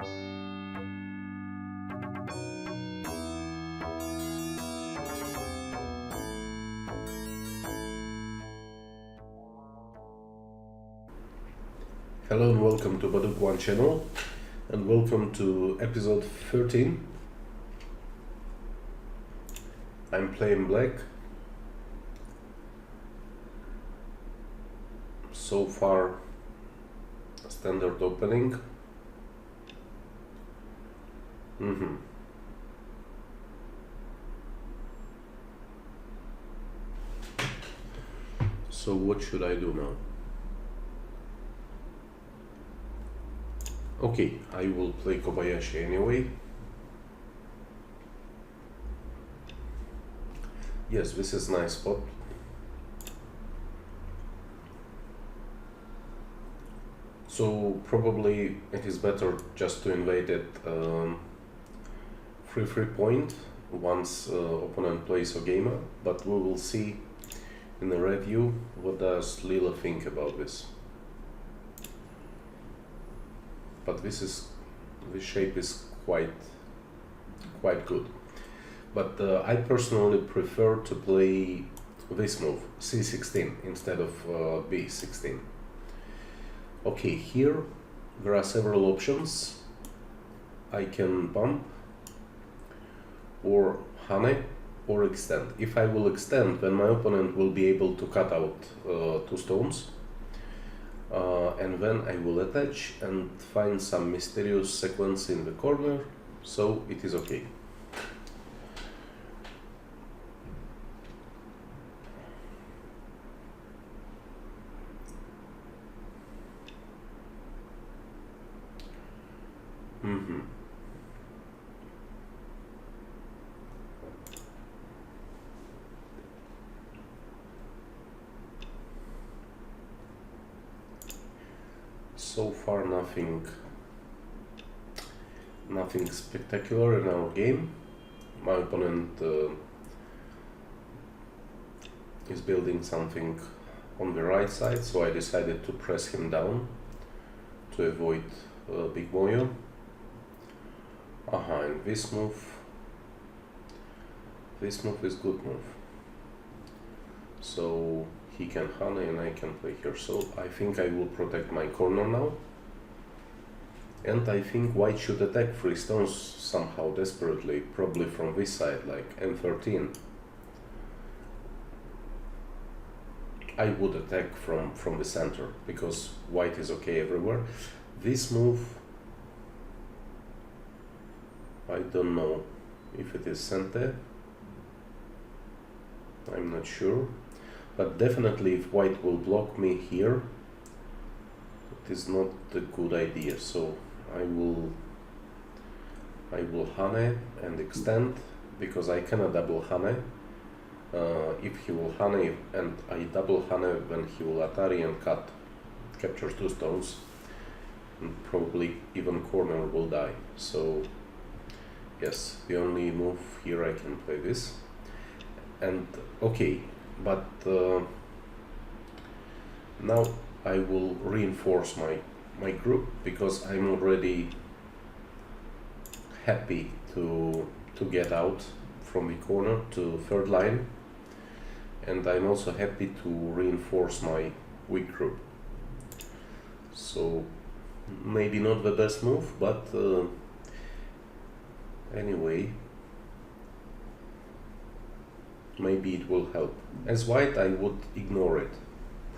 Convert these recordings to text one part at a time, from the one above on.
Hello and welcome to Baduk One channel, and welcome to episode 13. I'm playing black. So far, standard opening. So what should I do now? Okay, I will play Kobayashi anyway. Yes, this is nice spot. So probably it is better just to invade it free point once opponent plays a gamer, but we will see in the review what does Lila think about this. But this shape is quite good. But I personally prefer to play this move, c16, instead of b16. Okay, here there are several options. I can bump or hane or extend. If I will extend, then my opponent will be able to cut out 2 stones. And then I will attach and find some mysterious sequence in the corner, so it is okay. So far nothing spectacular in our game. My opponent is building something on the right side, so I decided to press him down to avoid big moyo. And this move is good move. So he can hane and I can play here. So I think I will protect my corner now. And I think white should attack 3 stones somehow desperately, probably from this side, like m13. I would attack from the center, because white is okay everywhere. This move, I don't know if it is center. I'm not sure. But definitely if white will block me here, it is not a good idea. So I will hane and extend, because I cannot double hane. If he will hane and I double hane, then he will atari and capture 2 stones, and probably even corner will die. So yes, the only move here I can play this. And okay, but now I will reinforce my group, because I'm already happy to get out from the corner to 3rd line, and I'm also happy to reinforce my weak group. So maybe not the best move, but anyway, maybe it will help. As white, I would ignore it,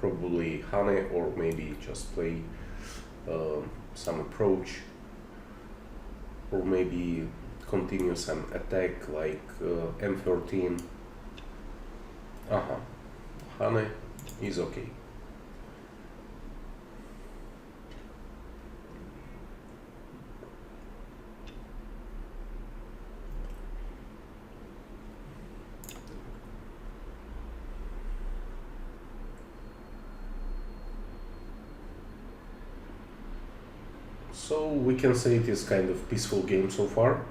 probably hane, or maybe just play some approach, or maybe continue some attack like m13. Hane is okay. So we can say it is kind of peaceful game so far.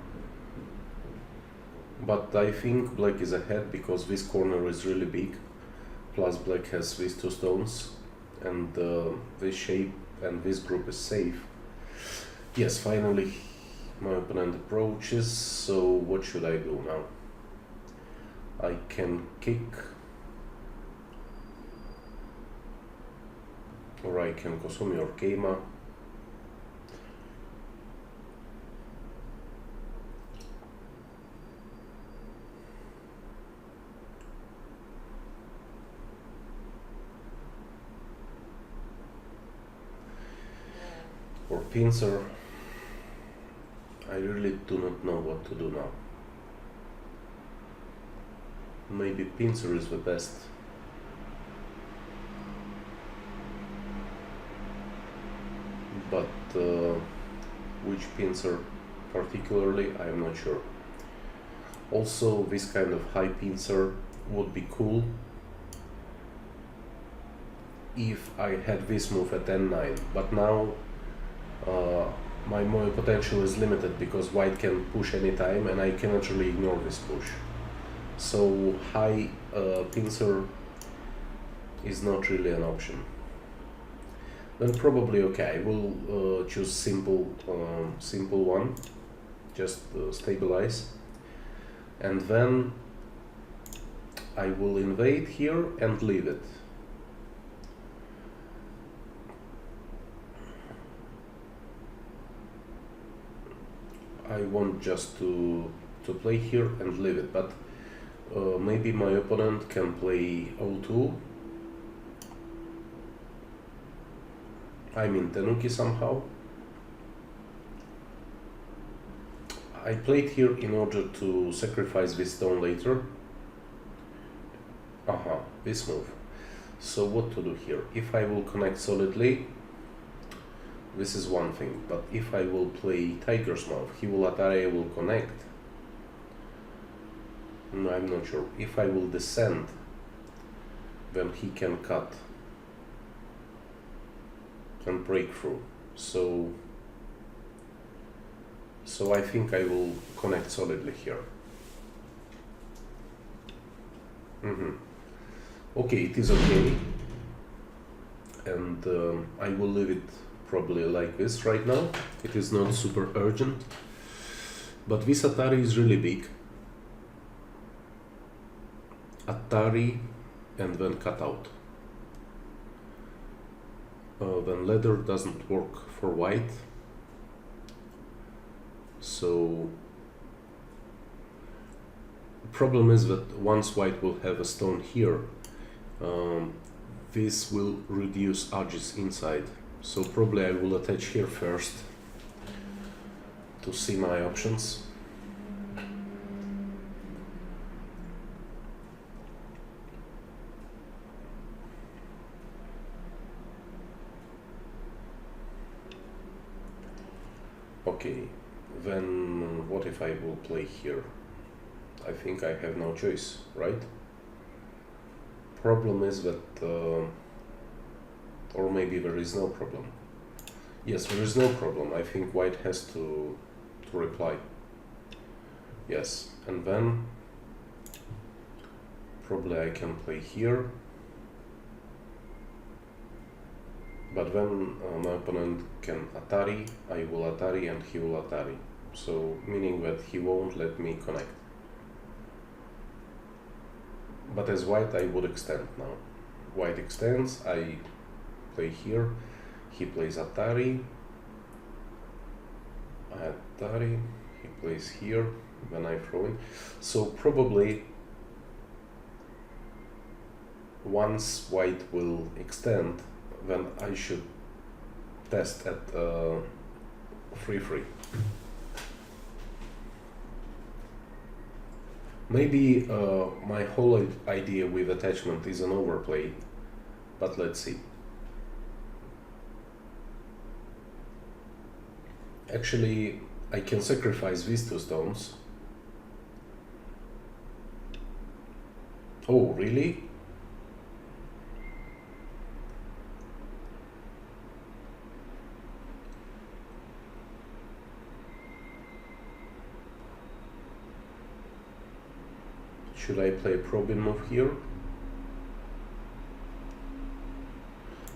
But I think black is ahead, because this corner is really big, plus black has these 2 stones, and this shape and this group is safe. Yes, finally my opponent approaches, so what should I do now? I can kick, or I can Kosumi or Keima. Or pincer. I really do not know what to do now. Maybe pincer is the best. But which pincer particularly, I am not sure. Also, this kind of high pincer would be cool if I had this move at n9, but now my Moe potential is limited because white can push anytime and I cannot really ignore this push. So high pincer is not really an option. Then probably okay, I will choose simple one, just stabilize, and then I will invade here and leave it. I want just to play here and leave it, but maybe my opponent can play O2. I'm in Tenuki somehow. I played here in order to sacrifice this stone later. This move. So what to do here? If I will connect solidly, this is one thing, but if I will play Tiger's Mouth, he will Atari, I will connect. No, I'm not sure. If I will descend, then he can cut and break through. So I think I will connect solidly here. Okay, it is okay. And I will leave it probably like this right now. It is not super urgent, but this Atari is really big. Atari and then cut out. Then leather doesn't work for white, so the problem is that once white will have a stone here, this will reduce edges inside. So probably I will attach here first to see my options. Okay, then what if I will play here? I think I have no choice, right? Problem is that or maybe there is no problem. Yes, there is no problem. I think white has to reply. Yes, and then probably I can play here. But when my opponent can Atari, I will Atari and he will Atari. So meaning that he won't let me connect. But as white I would extend now. White extends, I play here, he plays Atari, Atari, he plays here, then I throw in. So probably once white will extend, then I should test at 3-3. Maybe my whole idea with attachment is an overplay, but let's see. Actually, I can sacrifice these two stones. Oh, really? Should I play a probing move here?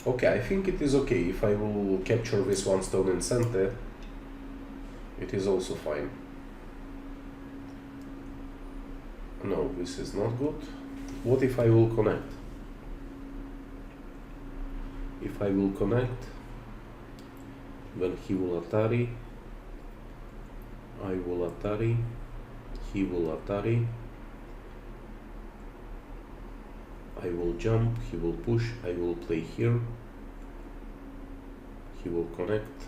Okay, I think it is okay if I will capture this one stone in center It is also fine. No, this is not good. What if I will connect? If I will connect, then he will Atari, I will Atari, he will Atari, I will jump, he will push, I will play here, he will connect,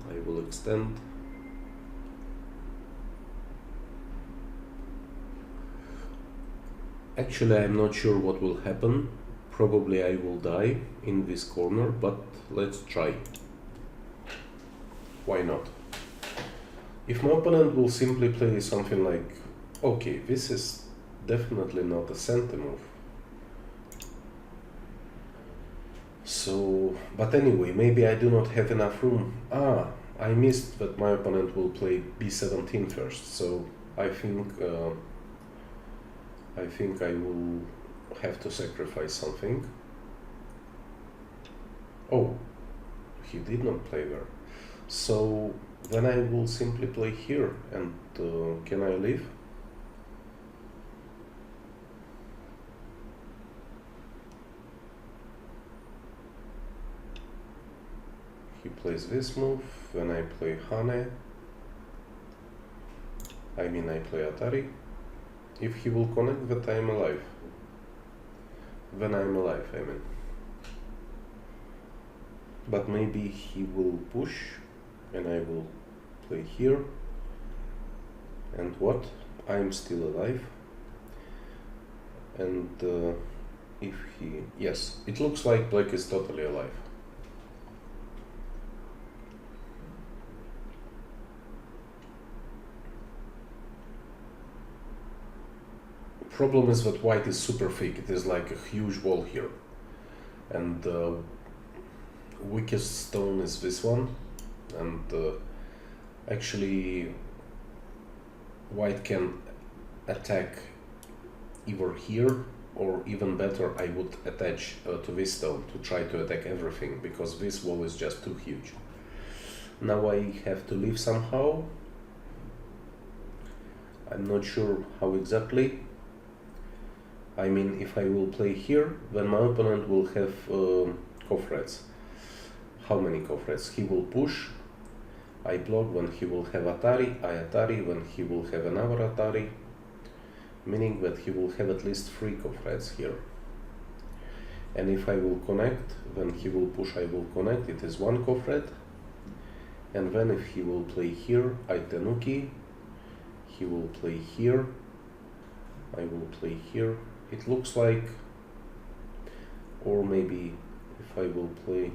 I will extend. Actually, I'm not sure what will happen. Probably I will die in this corner, but let's try. Why not? If my opponent will simply play something like, okay, this is definitely not a center move. So, but anyway, maybe I do not have enough room. I missed that my opponent will play b17 first, so I think I will have to sacrifice something. Oh, he did not play there. So then I will simply play here, and can I leave? He plays this move, then I play Hane. I mean I play Atari. If he will connect that I am alive. Then I am alive, I mean. But maybe he will push and I will play here. And what? I am still alive. And if he... Yes, it looks like black is totally alive. Problem is that white is super thick. It is like a huge wall here, and weakest stone is this one, and actually white can attack either here, or even better, I would attach to this stone to try to attack everything, because this wall is just too huge. Now I have to leave somehow. I'm not sure how exactly. I mean, if I will play here, then my opponent will have cofrets. How many cofrets? He will push, I block, when he will have Atari, I Atari, when he will have another Atari, meaning that he will have at least 3 cofrets here. And if I will connect, when he will push, I will connect, it is 1 cofret. And then if he will play here, I Tenuki, he will play here, I will play here. It looks like, or maybe if I will play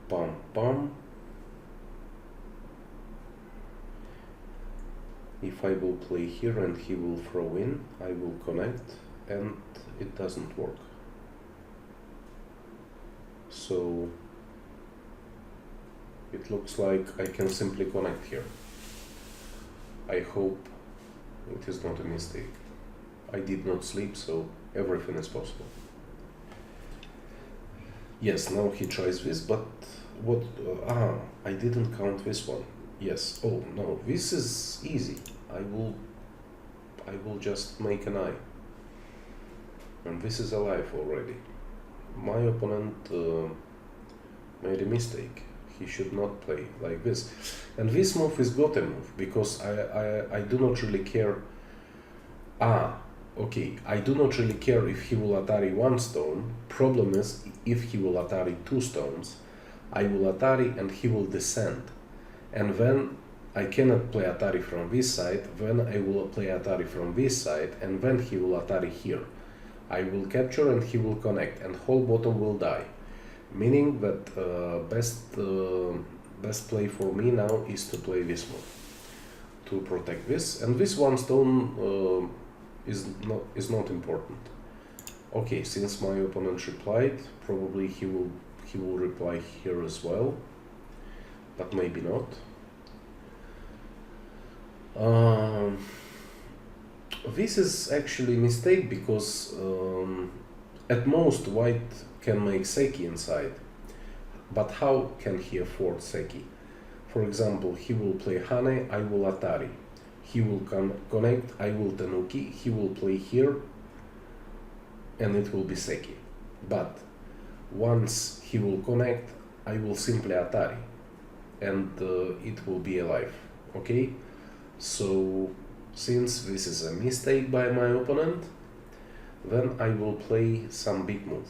pam pam, if I will play here and he will throw in, I will connect, and it doesn't work. So it looks like I can simply connect here. I hope it is not a mistake. I did not sleep, so everything is possible. Yes, now he tries this, but what? I didn't count this one. Yes. Oh no, this is easy. I will just make an eye, and this is alive already. My opponent made a mistake. He should not play like this. And this move is Gote move, because I do not really care. Okay, I do not really care if he will Atari 1 stone. Problem is, if he will Atari 2 stones, I will Atari and he will descend. And then I cannot play Atari from this side, then I will play Atari from this side, and then he will Atari here. I will capture and he will connect, and whole bottom will die. Meaning that best play for me now is to play this move to protect this, and this 1 stone is not important. Okay, since my opponent replied, probably he will reply here as well, but maybe not. This is actually a mistake, because at most white can make Seki inside, but how can he afford Seki? For example, he will play Hane, I will Atari. He will connect, I will Tanuki, he will play here, and it will be Seki. But once he will connect, I will simply Atari, and it will be alive. Okay? So, since this is a mistake by my opponent, then I will play some big move.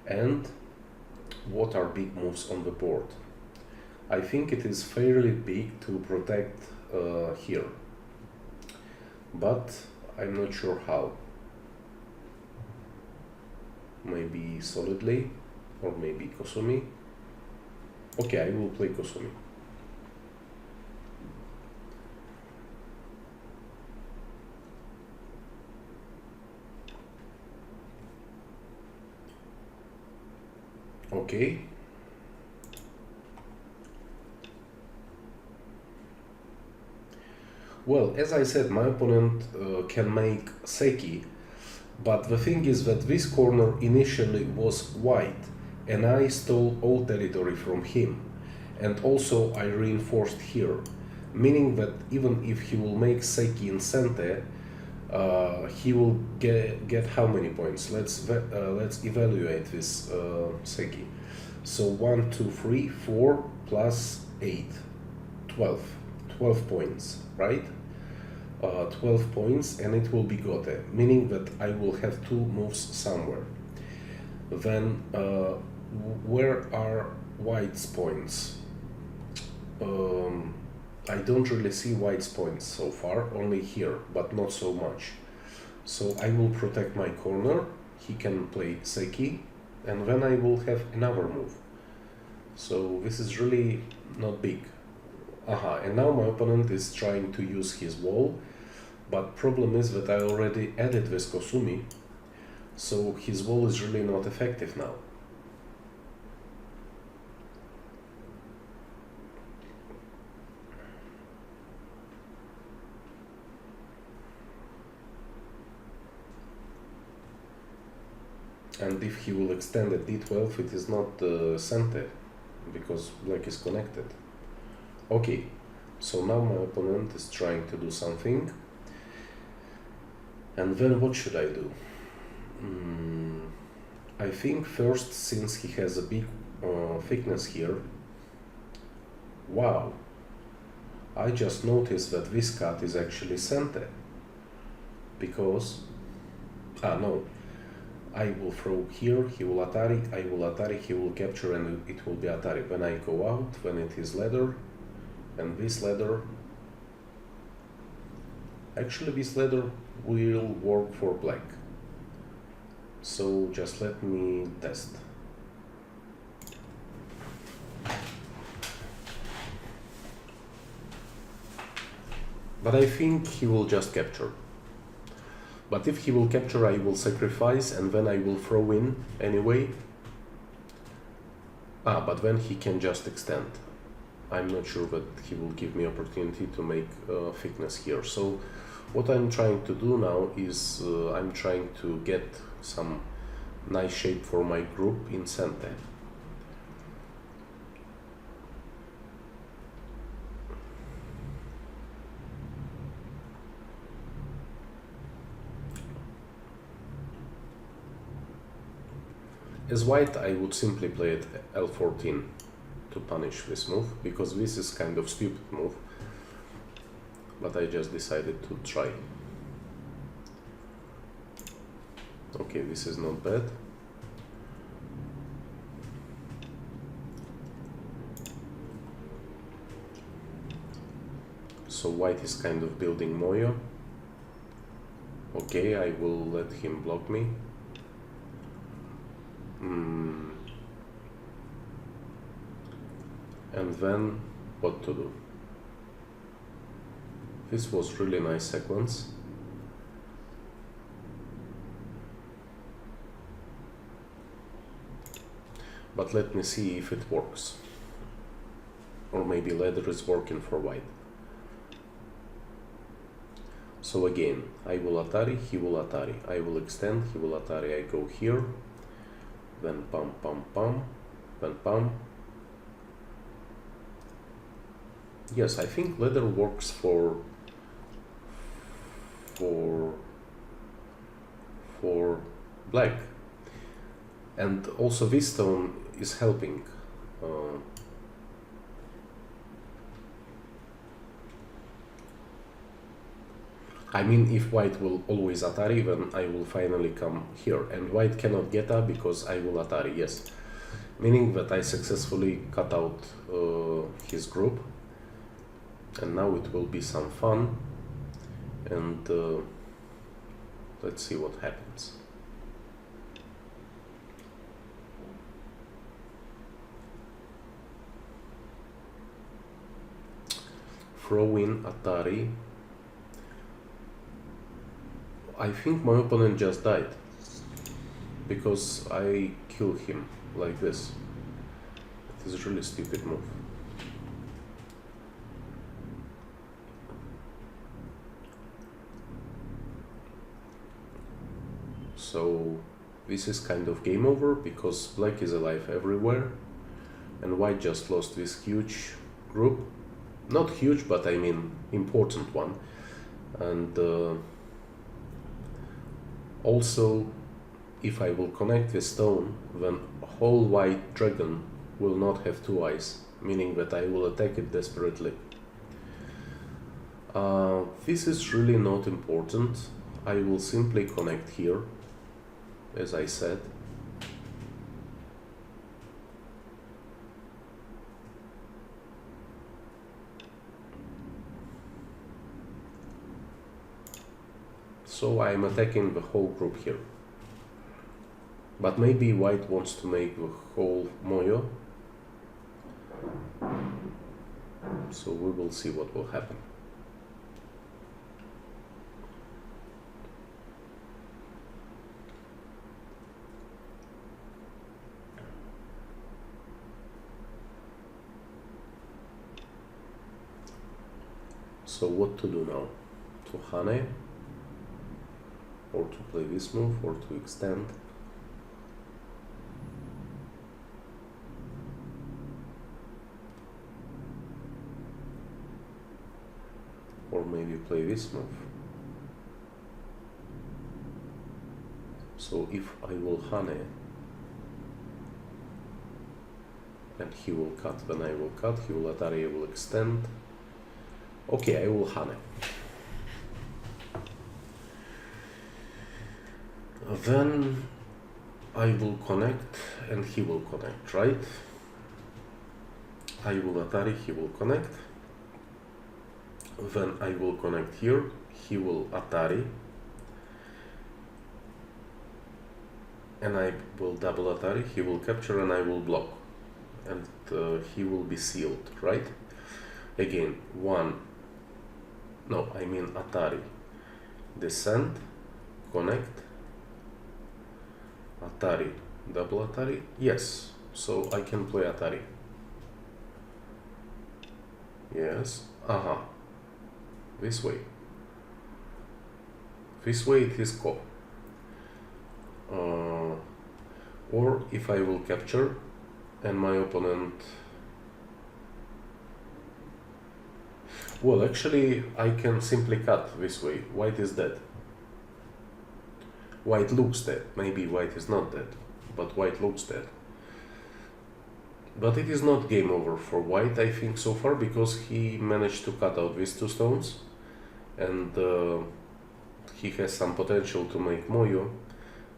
And what are big moves on the board? I think it is fairly big to protect here, but I'm not sure how. Maybe solidly, or maybe Kosumi. Okay, I will play Kosumi. Okay. Well, as I said, my opponent can make Seki, but the thing is that this corner initially was white, and I stole all territory from him, and also I reinforced here, meaning that even if he will make Seki in Sente, he will get how many points? Let's evaluate this Seki. So 1, 2, 3, 4 plus 8, 12. 12 points, right? 12 points, and it will be Gote, meaning that I will have 2 moves somewhere. Then where are White's points? I don't really see White's points so far, only here, but not so much. So I will protect my corner, he can play Seki, and then I will have another move. So this is really not big. And now my opponent is trying to use his wall, but problem is that I already added this Kosumi, so his wall is really not effective now. And if he will extend at d12, it is not Sente, because black is connected. Okay, so now my opponent is trying to do something. And then what should I do? I think first, since he has a big thickness here, wow, I just noticed that this cut is actually Sente. Because, no, I will throw here, he will Atari, I will Atari, he will capture, and it will be Atari. When I go out, when it is ladder, and this ladder, actually this ladder will work for black. So just let me test. But I think he will just capture. But if he will capture, I will sacrifice, and then I will throw in anyway. But then he can just extend. I'm not sure that he will give me opportunity to make thickness here. So what I'm trying to do now is I'm trying to get some nice shape for my group in Sente. As white, I would simply play at L14 to punish this move, because this is kind of stupid move, but I just decided to try. Okay, this is not bad. So white is kind of building Moyo. Okay, I will let him block me. And then what to do? This was really nice sequence. But let me see if it works. Or maybe ladder is working for white. So again, I will Atari, he will Atari. I will extend, he will Atari. I go here. Then pam, pam, pam. Then pam. Yes, I think leather works for black, and also this stone is helping. Uh, I mean, if white will always Atari, then I will finally come here, and white cannot get up because I will Atari, yes. Meaning that I successfully cut out his group, and now it will be some fun, and let's see what happens. Throw in Atari. I think my opponent just died because I killed him like this. It is a really stupid move. So this is kind of game over because black is alive everywhere and white just lost this huge group. Not huge, but I mean important one. And also, if I will connect the stone, then whole white dragon will not have two eyes, meaning that I will attack it desperately. This is really not important. I will simply connect here, as I said. So I'm attacking the whole group here. But maybe white wants to make the whole moyo. So we will see what will happen. So what to do now? To Hane? Or to play this move, or to extend? Or maybe play this move. So if I will Hane and he will cut, then I will cut, he will Atari, I will extend. Okay, I will Hane. Then I will connect and he will connect, right? I will Atari, he will connect. Then I will connect here, he will Atari. And I will double Atari, he will capture and I will block. And he will be sealed, right? Again, Atari. Descend, connect. Atari, double Atari, yes, so I can play Atari. Yes, this way. This way it is ko. Or if I will capture and my opponent... Well, actually I can simply cut this way. White is dead. White looks dead. Maybe white is not dead, but white looks dead. But it is not game over for white, I think, so far, because he managed to cut out these two stones, and he has some potential to make moyo.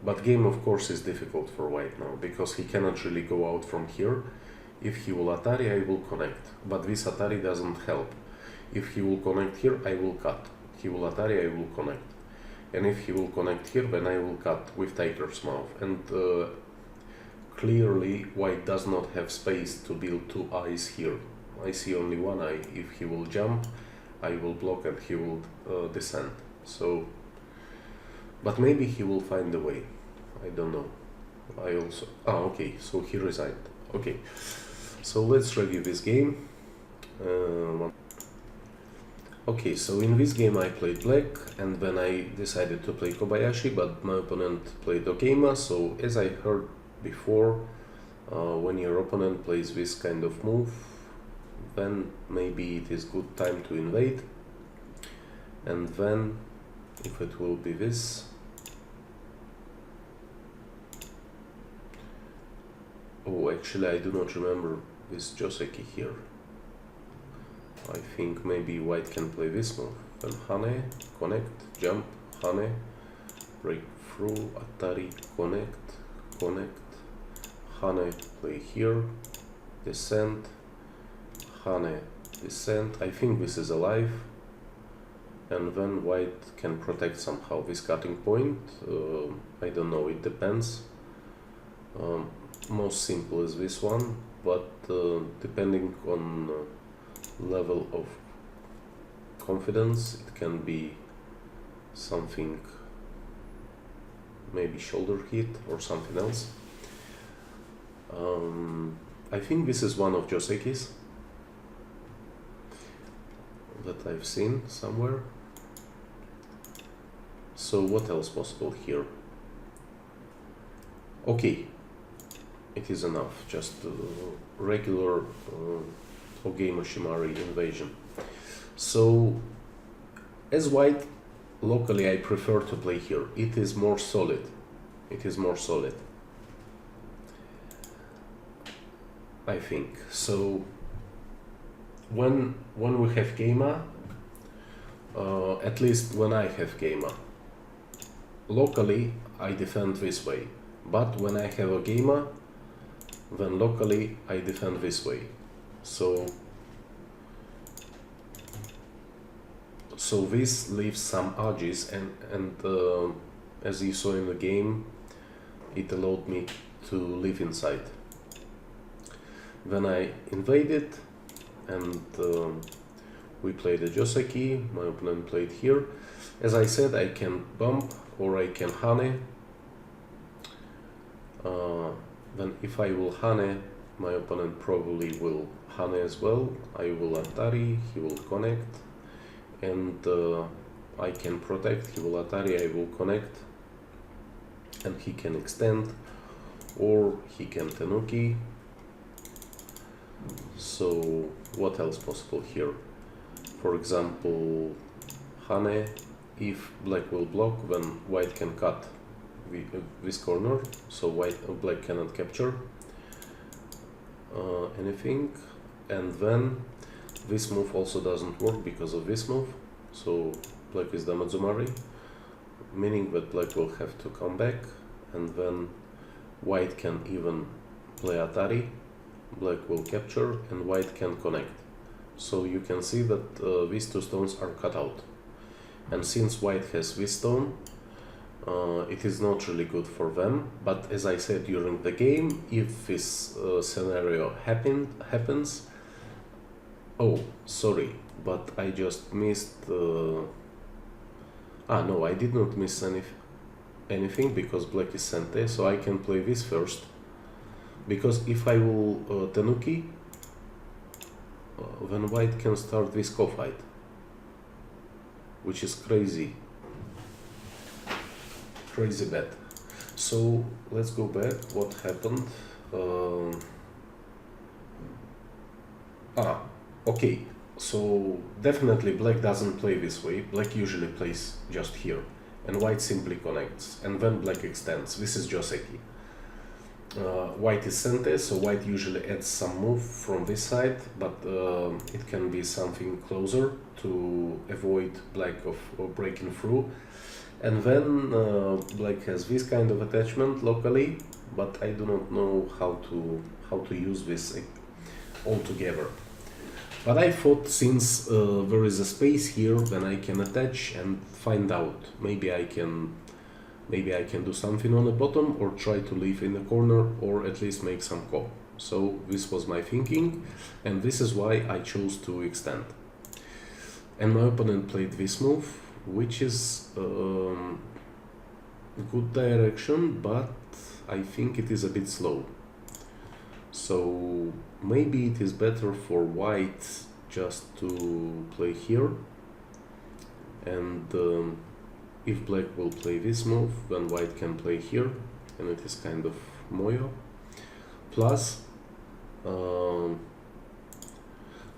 But game, of course, is difficult for white now, because he cannot really go out from here. If he will Atari, I will connect, but this Atari doesn't help. If he will connect here, I will cut. He will Atari, I will connect. And if he will connect here, then I will cut with Tiger's Mouth. And clearly white does not have space to build two eyes here. I see only one eye. If he will jump, I will block and he will descend. So, but maybe he will find a way. I don't know. Okay, so he resigned. Okay, so let's review this game. Okay, so in this game I played black, and then I decided to play Kobayashi, but my opponent played Okeima. So as I heard before, when your opponent plays this kind of move, then maybe it is good time to invade. And then if it will be this, oh, actually I do not remember this Joseki here. I think maybe white can play this move. Then Hane, connect, jump, Hane, break through, Atari, connect, Hane, play here, descent, Hane, descent. I think this is alive. And then white can protect somehow this cutting point. I don't know, it depends. Most simple is this one, but depending on level of confidence, it can be something, maybe shoulder hit or something else. I think this is one of Joseki's that I've seen somewhere. So what else possible here? Okay, it is enough, just regular Ogame Shimari invasion. So as white, locally I prefer to play here. It is more solid. It is more solid, I think. So when we have Gema, at least when I have Gema, locally I defend this way. But when I have a Gema, then locally I defend this way. So this leaves some edges, and as you saw in the game, it allowed me to live inside. Then I invaded, and we played a Joseki. My opponent played here. As I said, I can bump or I can Hane. Then if I will Hane, my opponent probably will Hane as well. I will Atari, he will connect, and I can protect, he will Atari, I will connect, and he can extend, or he can Tenuki. So what else possible here? For example, Hane, if black will block, then white can cut this corner, so black cannot capture anything. And then this move also doesn't work because of this move, so black is Damazumari, meaning that black will have to come back, and then white can even play Atari, black will capture, and white can connect. So you can see that these two stones are cut out, and since white has this stone, it is not really good for them. But as I said during the game, if this scenario happens, oh, sorry, but I just missed. No, I did not miss anything because black is Sente, so I can play this first. Because if I will Tenuki, then white can start this co-fight, which is crazy bad. So let's go back. What happened? Okay. So definitely black doesn't play this way. Black usually plays just here, and white simply connects, and then black extends. This is Joseki. White is Sente, so white usually adds some move from this side, but it can be something closer to avoid black of breaking through. And then black has this kind of attachment locally, but I do not know how to use this altogether. But I thought, since there is a space here, then I can attach and find out. Maybe I can do something on the bottom, or try to leave in the corner, or at least make some co. So this was my thinking, and this is why I chose to extend. And my opponent played this move, which is good direction, but I think it is a bit slow. So maybe it is better for white just to play here, and if black will play this move, then white can play here, and it is kind of moyo. Plus,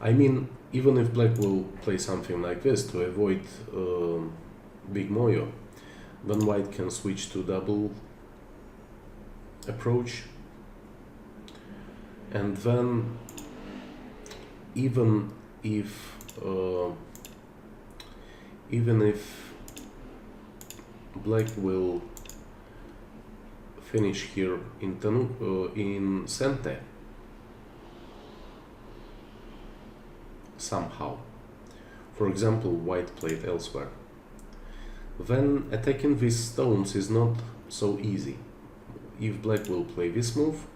I mean, even if black will play something like this to avoid big moyo, then white can switch to double approach, and then even if black will finish here in in center somehow, for example, white played elsewhere, then attacking these stones is not so easy. If black will play this move,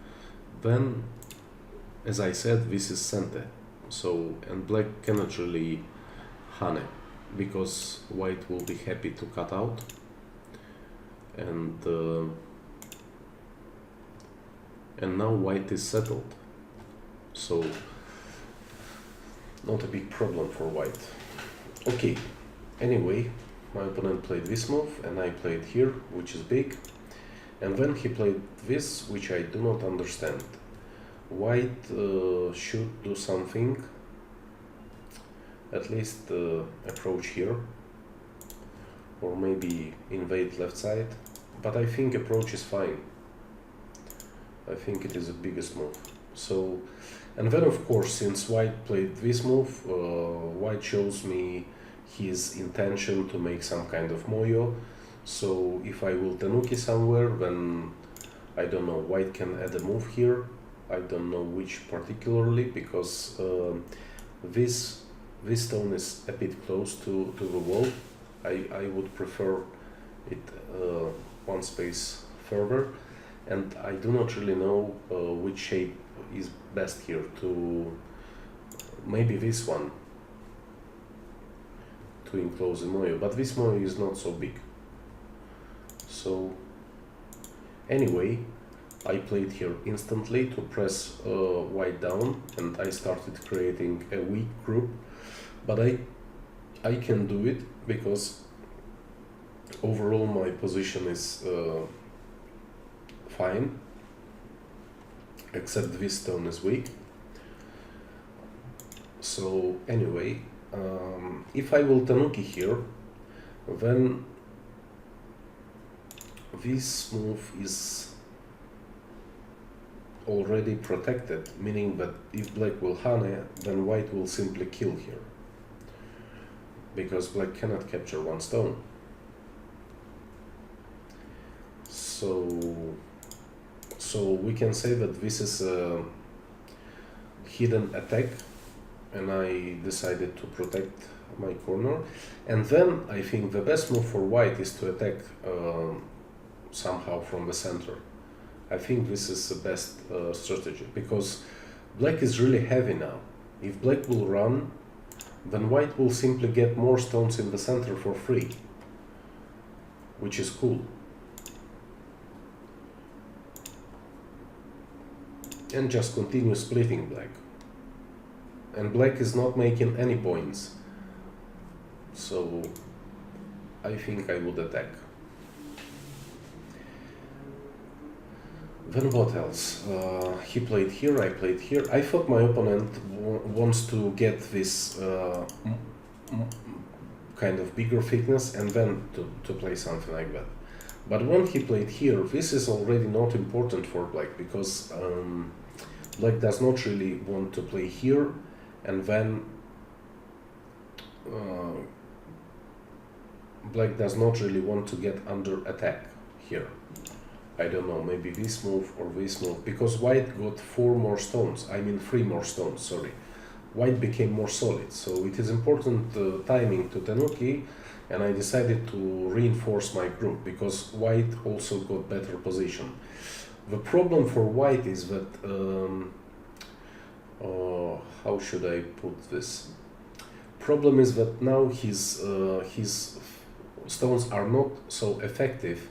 then, as I said, this is center. So, and black cannot really hane, because white will be happy to cut out, and now white is settled. So, not a big problem for white. Okay, anyway, my opponent played this move and I played here, which is big, and then he played this, which I do not understand. White should do something, at least approach here, or maybe invade left side, but I think approach is fine. I think it is the biggest move. So, and then of course, since white played this move, white shows me his intention to make some kind of moyo. So if I will tanuki somewhere, then I don't know, white can add a move here. I don't know which particularly, because this stone is a bit close to the wall. I would prefer it one space further, and I do not really know which shape is best here. To maybe this one to enclose the moyo, but this moyo is not so big. So anyway, I played here instantly to press white down, and I started creating a weak group, but I can do it because overall my position is fine, except this stone is weak. So anyway, if I will tanuki here, then this move is already protected, meaning that if black will hane, then white will simply kill here, because black cannot capture one stone. So we can say that this is a hidden attack, and I decided to protect my corner. And then I think the best move for white is to attack somehow from the center. I think this is the best strategy, because black is really heavy now. If black will run, then white will simply get more stones in the center for free, which is cool. And just continue splitting black. And black is not making any points. So I think I would attack. Then what else? He played here, I played here. I thought my opponent wants to get this kind of bigger thickness and then to play something like that. But when he played here, this is already not important for black, because black does not really want to play here, and then black does not really want to get under attack here. I don't know, maybe this move or this move, because white got 3 more stones, sorry. White became more solid, so it is important timing to tanuki, and I decided to reinforce my group, because white also got better position. The problem for white is that, how should I put this? Problem is that now his stones are not so effective,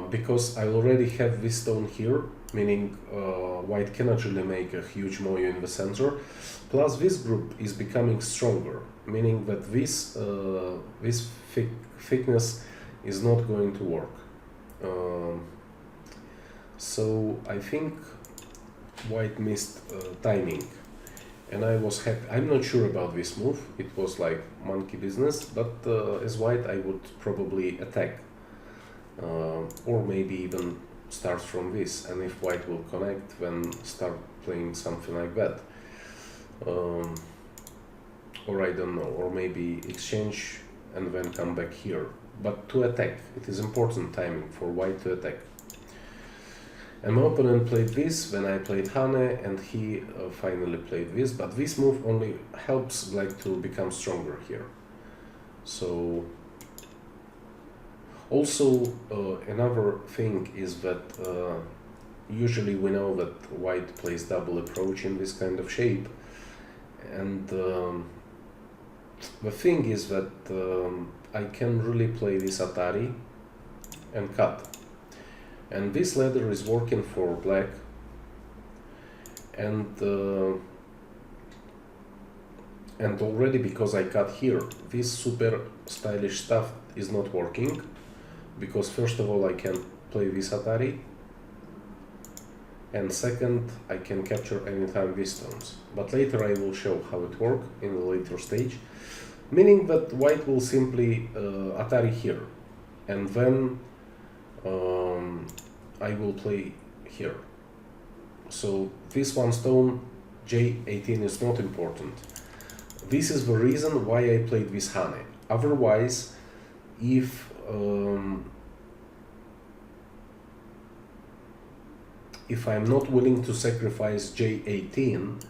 because I already have this stone here, meaning white cannot really make a huge moyo in the center. Plus this group is becoming stronger, meaning that this thickness is not going to work. So I think white missed timing, and I was happy. I'm not sure about this move. It was like monkey business, but as white I would probably attack, or maybe even start from this, and if white will connect, then start playing something like that. Or I don't know, or maybe exchange and then come back here. But to attack, it is important timing for white to attack. And my opponent played this, then I played Hane, and he finally played this, but this move only helps black to become stronger here. So also another thing is that usually we know that white plays double approach in this kind of shape, and the thing is that I can really play this Atari and cut. And this ladder is working for black, and already because I cut here, this super stylish stuff is not working, because first of all I can play this Atari, and second I can capture anytime these stones. But later I will show how it works in a later stage, meaning that white will simply Atari here, and then I will play here. So this one stone, J18, is not important. This is the reason why I played this Hane. Otherwise, if I'm not willing to sacrifice J18,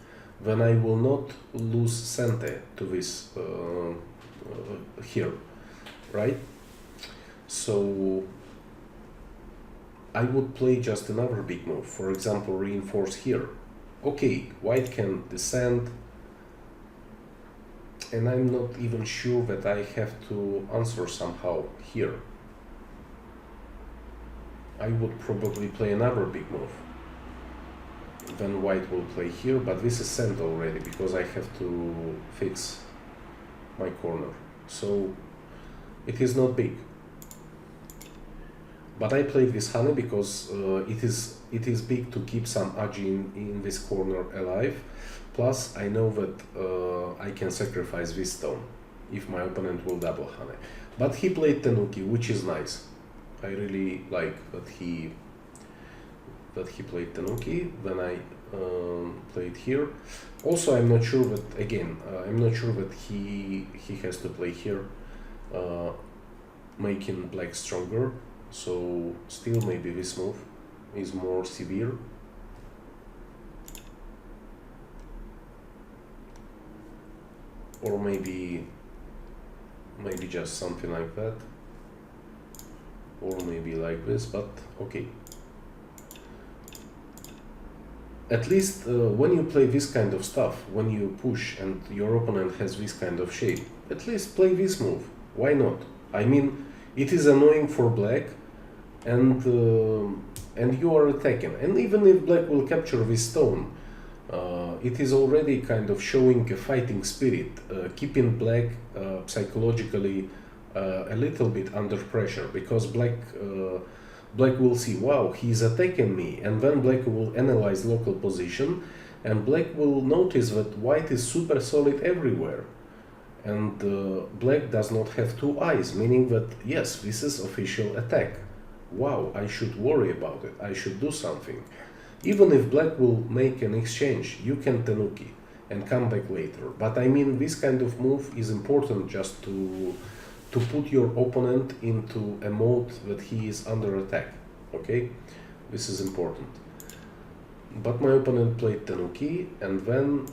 then I will not lose Sente to this here, right? So I would play just another big move, for example, reinforce here. Okay, white can descend, and I'm not even sure that I have to answer somehow here. I would probably play another big move. Then white will play here, but this is sent already because I have to fix my corner. So it is not big. But I played this Hane because it is big to keep some agi in this corner alive. Plus I know that I can sacrifice this stone if my opponent will double Hane. But he played Tenuki, which is nice. I really like that he played Tenuki. Then I played here. Also, I'm not sure that I'm not sure that he has to play here, making black stronger. So still maybe this move is more severe. Or maybe just something like that. Or maybe like this, but okay. At least when you play this kind of stuff, when you push and your opponent has this kind of shape, at least play this move. Why not? I mean, it is annoying for black, and you are attacking. And even if black will capture this stone, it is already kind of showing a fighting spirit, keeping black psychologically a little bit under pressure, because black will see, wow, he's attacking me, and then black will analyze local position, and black will notice that white is super solid everywhere, and black does not have two eyes, meaning that yes, this is official attack. Wow, I should worry about it, I should do something. Even if black will make an exchange, you can Tenuki and come back later. But I mean, this kind of move is important just to put your opponent into a mode that he is under attack, okay? This is important. But my opponent played Tenuki, and then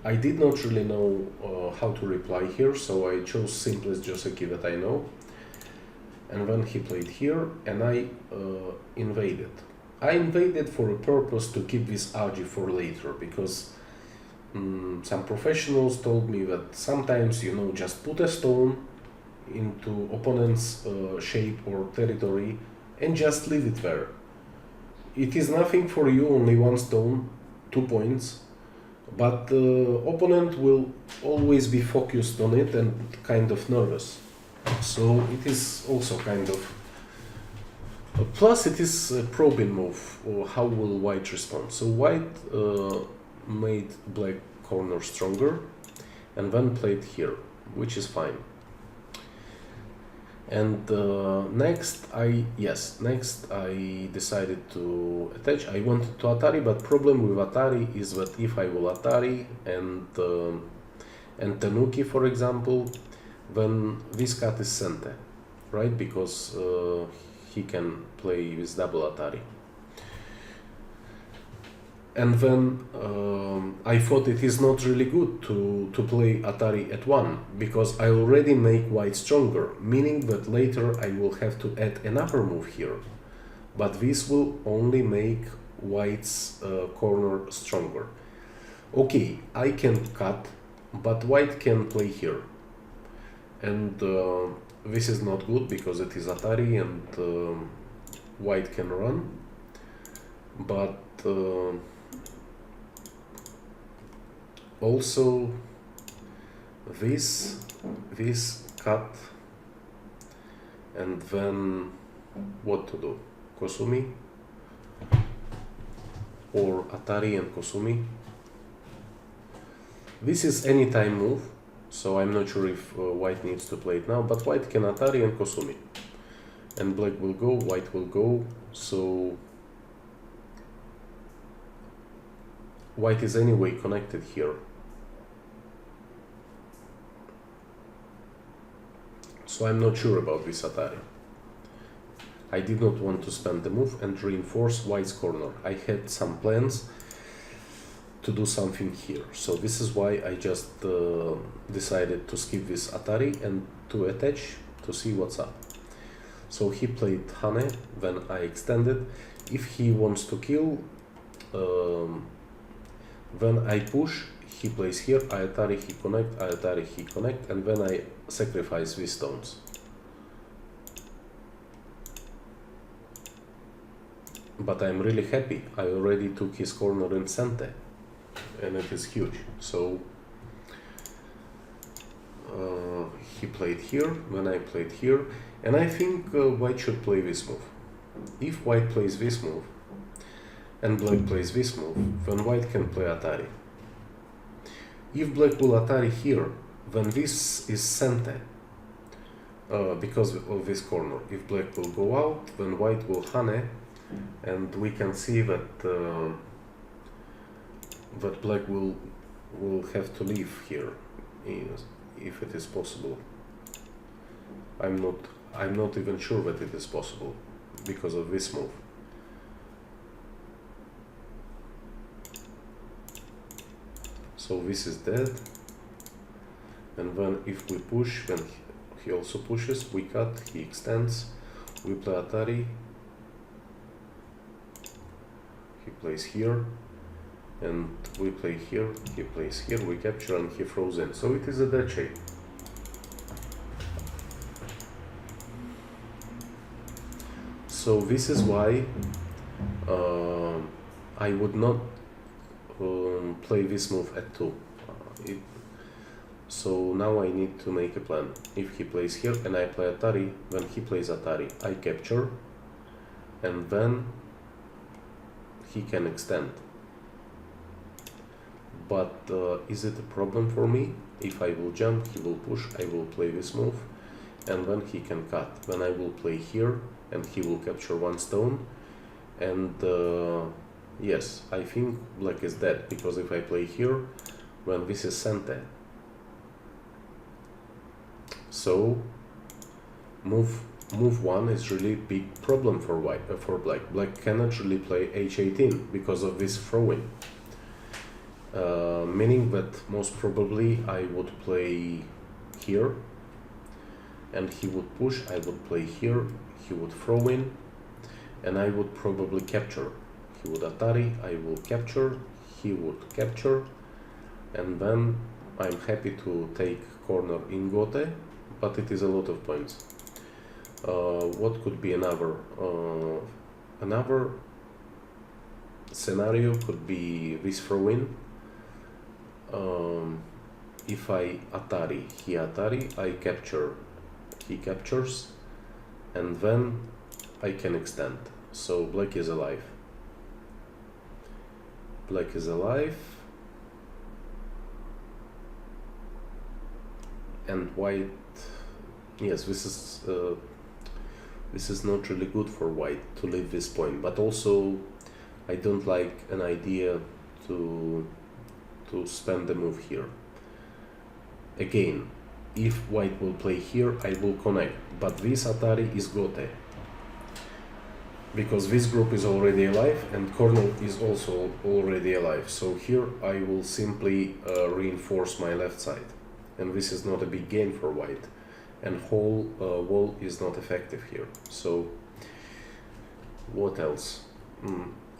I did not really know how to reply here, so I chose simplest Joseki that I know. And then he played here, and I invaded. I invaded for a purpose to keep this agi for later, because some professionals told me that sometimes, you know, just put a stone into opponent's shape or territory and just leave it there. It is nothing for you, only one stone, 2 points, but the opponent will always be focused on it and kind of nervous. So it is also kind of... Plus it is a probing move, or how will white respond. So white made black corner stronger and then played here, which is fine. And next I decided to attach. I wanted to Atari, but problem with Atari is that if I will Atari and Tanuki, for example, then this cat is Sente, right? Because he can play with double Atari. And then I thought it is not really good to play Atari at 1, because I already make white stronger, meaning that later I will have to add another move here. But this will only make white's corner stronger. Okay, I can cut, but white can play here. And this is not good because it is Atari and white can run. But also this cut, and then what to do? Kosumi or Atari and Kosumi. This is anytime move, so I'm not sure if white needs to play it now, but white can Atari and Kosumi. And black will go, white will go, so white is anyway connected here. So I'm not sure about this Atari. I did not want to spend the move and reinforce white's corner. I had some plans to do something here. So this is why I just decided to skip this Atari and to attach to see what's up. So he played Hane, then I extended. If he wants to kill, then I push, he plays here, I Atari, he connect, I Atari, he connect, and then I sacrifice these stones. But I'm really happy, I already took his corner in Sente, and it is huge. So he played here, then I played here, and I think white should play this move. If white plays this move, and black plays this move, then white can play Atari. If black will Atari here, then this is Sente, because of this corner. If black will go out, then white will Hane, and we can see that that black will have to leave here, if it is possible. I'm not even sure that it is possible because of this move. So this is dead, and then if we push, then he also pushes, we cut, he extends, we play Atari, he plays here, and we play here, he plays here, we capture and he throws in. So it is a dead shape. So this is why I would not play this move at 2. So now I need to make a plan. If he plays here and I play Atari, then he plays Atari. I capture, and then he can extend. But is it a problem for me? If I will jump, he will push, I will play this move, and then he can cut. Then I will play here, and he will capture one stone, and yes, I think black is dead, because if I play here, then this is Sente. So move 1 is really big problem for black. Black cannot really play h18 because of this throwing. Meaning that most probably I would play here, and he would push, I would play here, he would throw in, and I would probably capture. He would Atari, I will capture, he would capture, and then I'm happy to take corner in Gote, but it is a lot of points. What could be another scenario could be this throw in. If I Atari, he Atari, I capture, he captures, and then I can extend. So black is alive. Black is alive, and white, yes, this is not really good for white to leave this point, but also I don't like an idea to spam the move here. Again, if white will play here, I will connect, but this Atari is gote, because this group is already alive and corner is also already alive. So here I will simply reinforce my left side, and this is not a big gain for white, and whole wall is not effective here. So what else?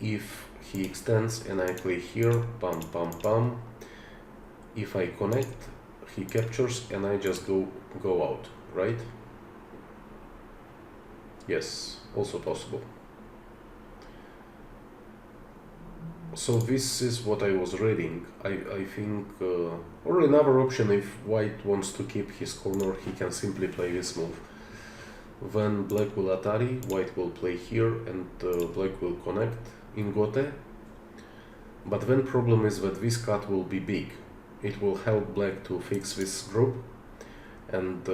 If he extends and I play here, pam pam pam, if I connect, he captures and I just go out, right? Yes, also possible. So this is what I was reading. I think, or another option, if white wants to keep his corner, he can simply play this move. When black will Atari, white will play here and black will connect in gote. But then problem is that this cut will be big. It will help black to fix this group, and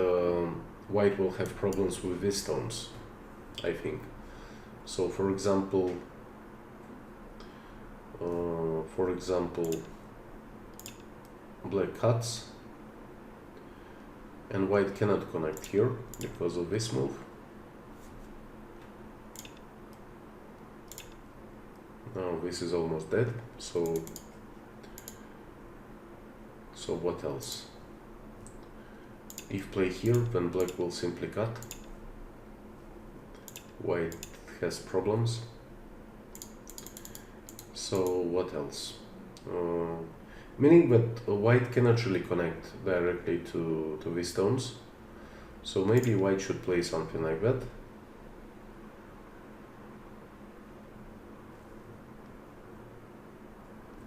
white will have problems with these stones, I think. So for example, black cuts and white cannot connect here because of this move. Now this is almost dead, so what else? If play here, then black will simply cut. White has problems. So what else? Meaning that white cannot really connect directly to these stones. So maybe white should play something like that.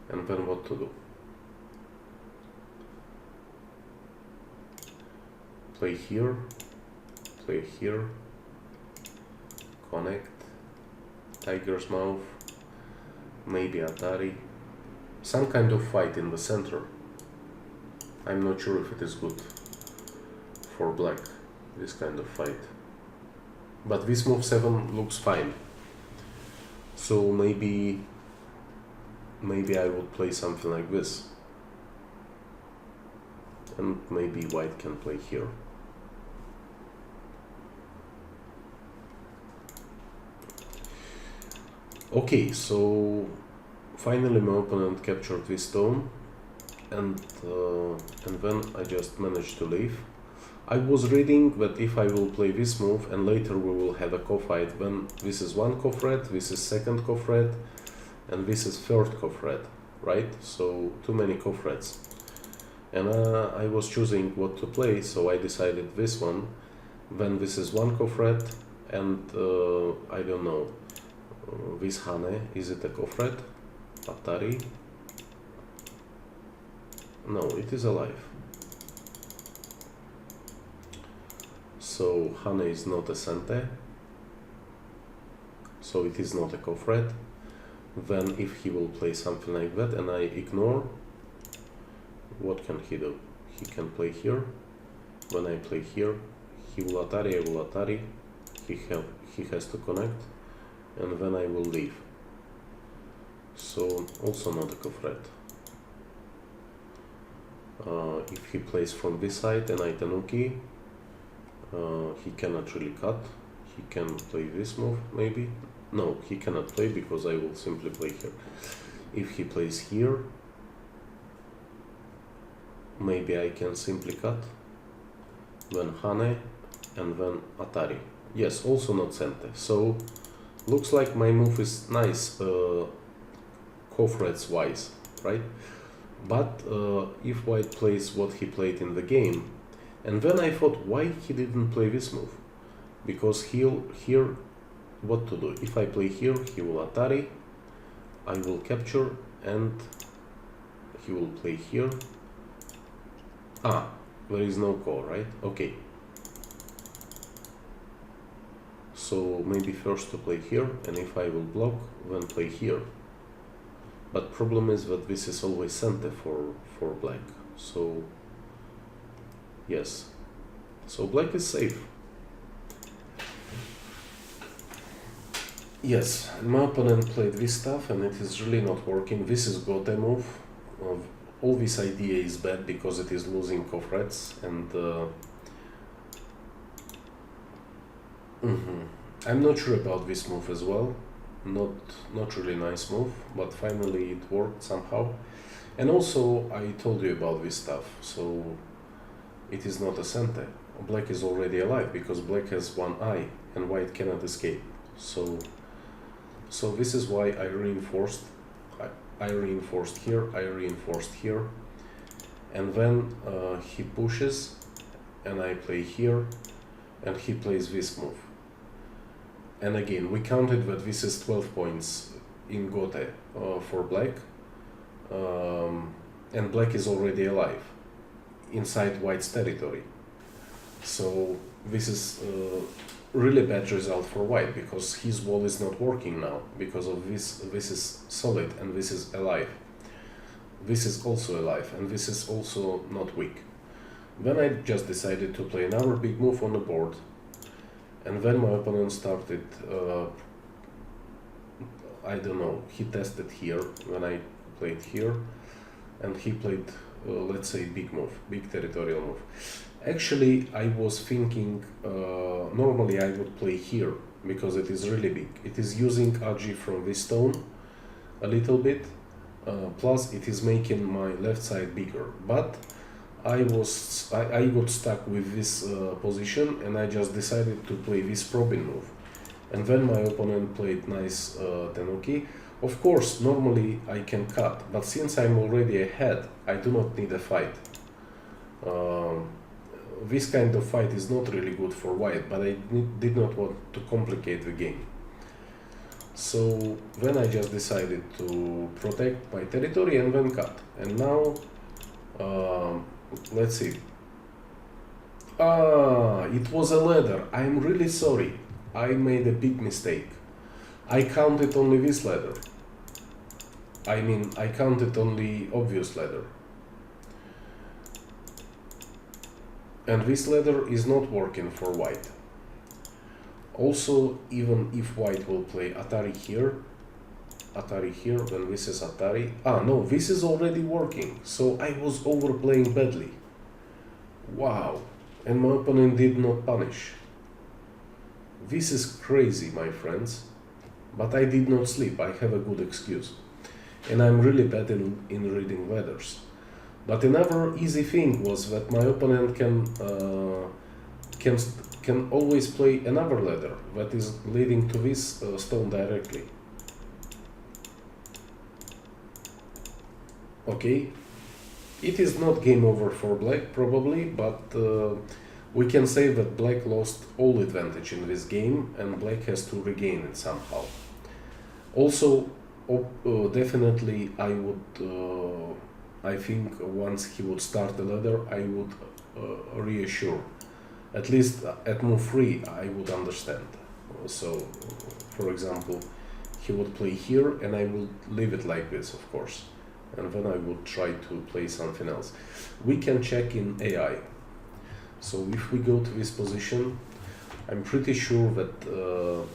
And then what to do? Play here, connect, tiger's mouth, maybe Atari, some kind of fight in the center. I'm not sure if it is good for black, this kind of fight. But this move 7 looks fine. So maybe I would play something like this. And maybe white can play here. Okay, so finally my opponent captured this stone, and then I just managed to leave. I was reading that if I will play this move and later we will have a co-fight, then this is one co-threat, this is second co-threat, and this is third co-threat, right? So too many co-threats. And I was choosing what to play, so I decided this one. Then this is one co-threat, and I don't know, this Hane, is it a co-threat? Atari? No, it is alive. So Hane is not a Sente, so it is not a co-threat. Then if he will play something like that and I ignore, what can he do? He can play here. When I play here, he will Atari, I will Atari. He has to connect, and then I will leave. So also not a co-threat. If he plays from this side and I Tanuki, he cannot really cut. He can play this move maybe. No, he cannot play because I will simply play here. If he plays here, maybe I can simply cut, then Hane, and then Atari. Yes, also not Sente. So looks like my move is nice, co-threats wise, right? But if white plays what he played in the game, and then I thought, why he didn't play this move? Because he'll here, what to do? If I play here, he will Atari, I will capture, and he will play here. Ah, there is no call, right? Okay. So maybe first to play here, and if I will block, then play here. But problem is that this is always Sente for black. So Yes. So black is safe. Yes, my opponent played this stuff and it is really not working. This is gote move. All this idea is bad because it is losing cofrets and I'm not sure about this move as well. Not really nice move, but finally it worked somehow. And also I told you about this stuff, so it is not a cente. Black is already alive because black has one eye and white cannot escape. So this is why I reinforced. I reinforced here, I reinforced here, and then he pushes and I play here and he plays this move. And again, we counted that this is 12 points in gote for black, and black is already alive inside white's territory. So this is really bad result for white because his wall is not working now because of this. This is solid and this is alive. This is also alive and this is also not weak. Then I just decided to play another big move on the board, and then my opponent started, I don't know, he tested here when I played here, and he played, let's say, big move, big territorial move. Actually, I was thinking, normally I would play here, because it is really big. It is using AG from this stone a little bit, plus it is making my left side bigger. But I got stuck with this position, and I just decided to play this probing move. And then my opponent played nice tenuki. Of course, normally I can cut, but since I'm already ahead, I do not need a fight. This kind of fight is not really good for white, but I did not want to complicate the game. So then I just decided to protect my territory and then cut. And now, let's see. It was a ladder. I'm really sorry. I made a big mistake. I counted only this ladder. I mean, I counted only obvious ladder. And this ladder is not working for white. Also, even if white will play Atari here, when this is Atari. No, this is already working. So I was overplaying badly. Wow. And my opponent did not punish. This is crazy, my friends. But I did not sleep. I have a good excuse. And I'm really bad in reading ladders. But another easy thing was that my opponent can always play another ladder that is leading to this stone directly. Okay, it is not game over for black probably, but we can say that black lost all advantage in this game and black has to regain it somehow. Also, definitely I would, I think once he would start the ladder, I would reassure. At least at move 3 I would understand. So, for example, he would play here and I would leave it like this, of course. And then I would try to play something else. We can check in AI. So if we go to this position, I'm pretty sure that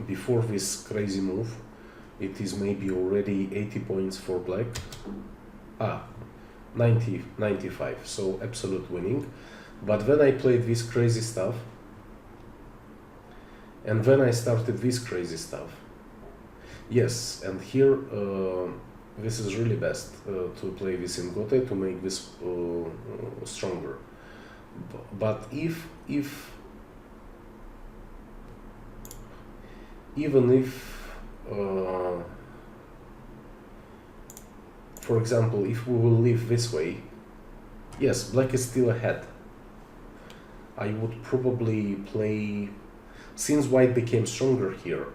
before this crazy move, it is maybe already 80 points for black. 95, so absolute winning. But then I played this crazy stuff, and then I started this crazy stuff. Yes, and here this is really best to play this in gote to make this stronger. But even if for example, if we will leave this way, yes, black is still ahead. I would probably play, since white became stronger here,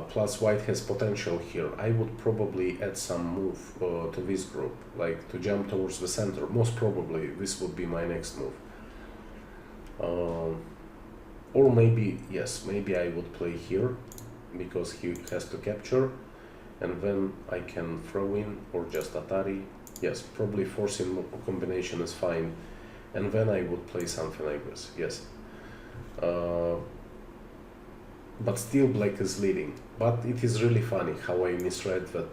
plus white has potential here, I would probably add some move to this group, like to jump towards the center. Most probably this would be my next move. Or maybe, yes, maybe I would play here, because he has to capture, and then I can throw in, or just Atari. Yes, probably forcing combination is fine. And then I would play something like this, yes. But still black is leading. But it is really funny how I misread that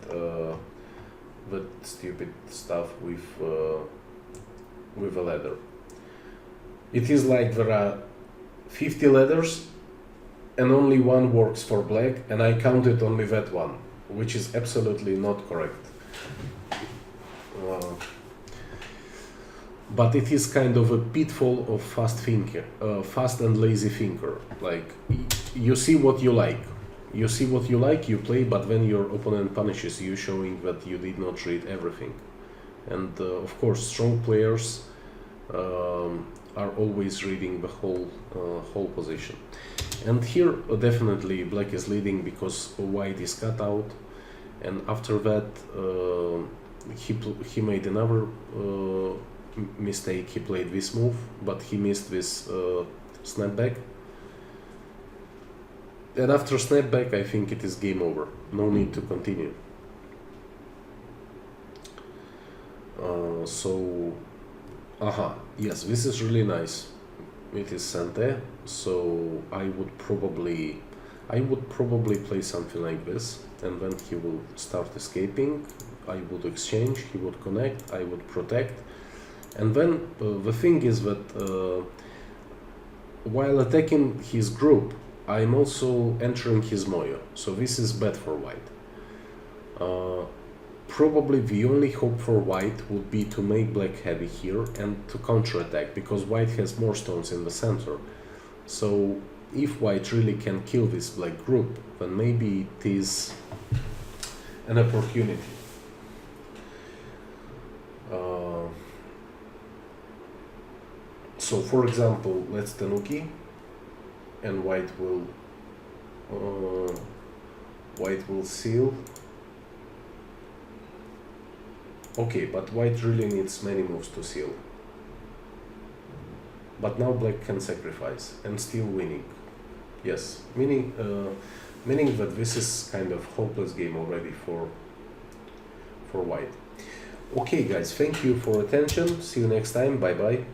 stupid stuff with a ladder. It is like there are 50 ladders and only one works for black, and I counted only that one, which is absolutely not correct. But it is kind of a pitfall of fast and lazy thinker. Like, you see what you like, you play, but then your opponent punishes you, showing that you did not read everything. And of course, strong players are always reading the whole position. And here definitely black is leading because white is cut out, and after that he made another mistake. He played this move, but he missed this snapback. And after snapback, I think it is game over. No need to continue. Yes, this is really nice. It is Sante, so I would probably play something like this, and then he will start escaping. I would exchange, he would connect, I would protect, and then the thing is that while attacking his group, I'm also entering his moyo, so this is bad for white. Probably the only hope for white would be to make black heavy here and to counterattack, because white has more stones in the center. So if white really can kill this black group, then maybe it is an opportunity. So for example, let's Tanuki, and white will seal. Okay, but white really needs many moves to seal. But now black can sacrifice and still winning. Yes, meaning that this is kind of hopeless game already for white. Okay guys, thank you for attention. See you next time. Bye bye.